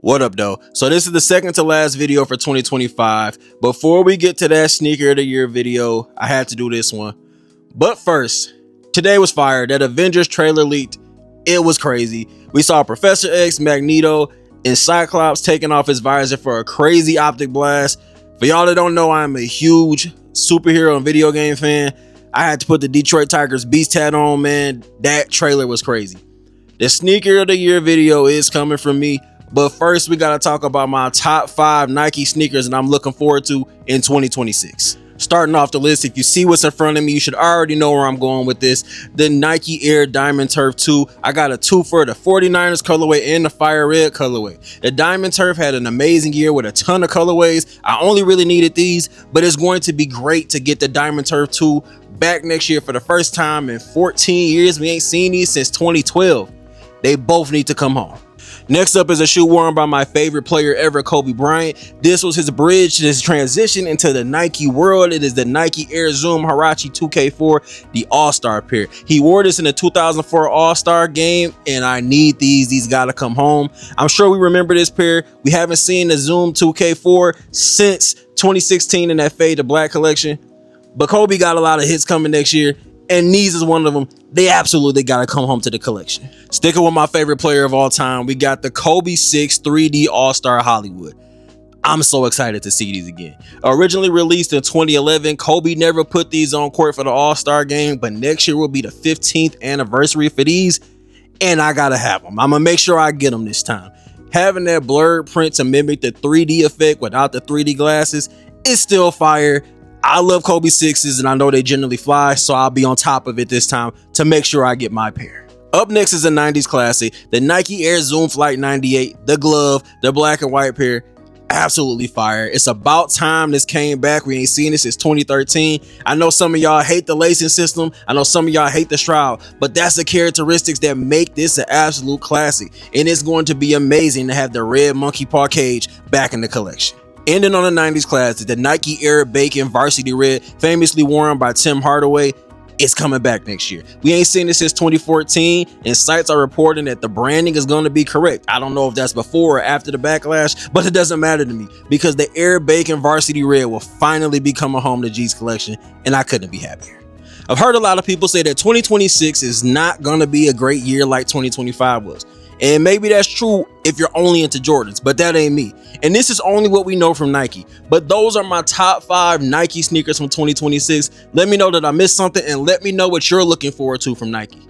What up though? So this is the second to last video for 2025. Before we get to that sneaker of the year video, I had to do this one. But first, today was fire. That Avengers trailer leaked. It was crazy. We saw Professor X, Magneto, and Cyclops taking off his visor for a crazy optic blast. For y'all that don't know, I'm a huge superhero and video game fan. I had to put the Detroit Tigers Beast tat on, man. That trailer was crazy. The sneaker of the year video is coming from me. But first, we got to talk about my top 5 Nike sneakers and I'm looking forward to in 2026. Starting off the list, if you see what's in front of me, you should already know where I'm going with this. The Nike Air Diamond Turf 2. I got a 2 for the 49ers colorway and the Fire Red colorway. The Diamond Turf had an amazing year with a ton of colorways. I only really needed these, but it's going to be great to get the Diamond Turf 2 back next year for the first time in 14 years. We ain't seen these since 2012. They both need to come home. Next up is a shoe worn by my favorite player ever, Kobe Bryant. This was his bridge to his transition into the Nike world. It is the Nike Air Zoom Huarache 2K4, the All-Star pair. He wore this in the 2004 All-Star game, and I need these. These gotta come home. I'm sure we remember this pair. We haven't seen the Zoom 2K4 since 2016 in that Fade to Black collection, but Kobe got a lot of hits coming next year, and these is one of them. They absolutely gotta come home to the collection. Sticking with my favorite player of all time, we got the Kobe 6 3D All-Star Hollywood. I'm so excited to see these again. Originally released in 2011, Kobe never put these on court for the All-Star game, but next year will be the 15th anniversary for these, and I gotta have them. I'm gonna make sure I get them this time. Having that blurred print to mimic the 3D effect without the 3D glasses is still fire. I love Kobe 6s and I know they generally fly, so I'll be on top of it this time to make sure I get my pair. Up next is a 90s classic, the Nike Air Zoom Flight 98, the glove, the black and white pair. Absolutely fire. It's about time this came back. We ain't seen this since 2013. I know some of y'all hate the lacing system. I know some of y'all hate the shroud, but that's the characteristics that make this an absolute classic. And it's going to be amazing to have the red monkey paw cage back in the collection. Ending on the 90s classic, the Nike Air Bacon Varsity Red, famously worn by Tim Hardaway, is coming back next year. We ain't seen this since 2014, and sites are reporting that the branding is going to be correct. I don't know if that's before or after the backlash, but it doesn't matter to me because the Air Bacon Varsity Red will finally be coming home to G's collection, and I couldn't be happier. I've heard a lot of people say that 2026 is not going to be a great year like 2025 was. And maybe that's true if you're only into Jordans, but that ain't me. And this is only what we know from Nike. But those are my top 5 Nike sneakers from 2026. Let me know that I missed something and let me know what you're looking forward to from Nike.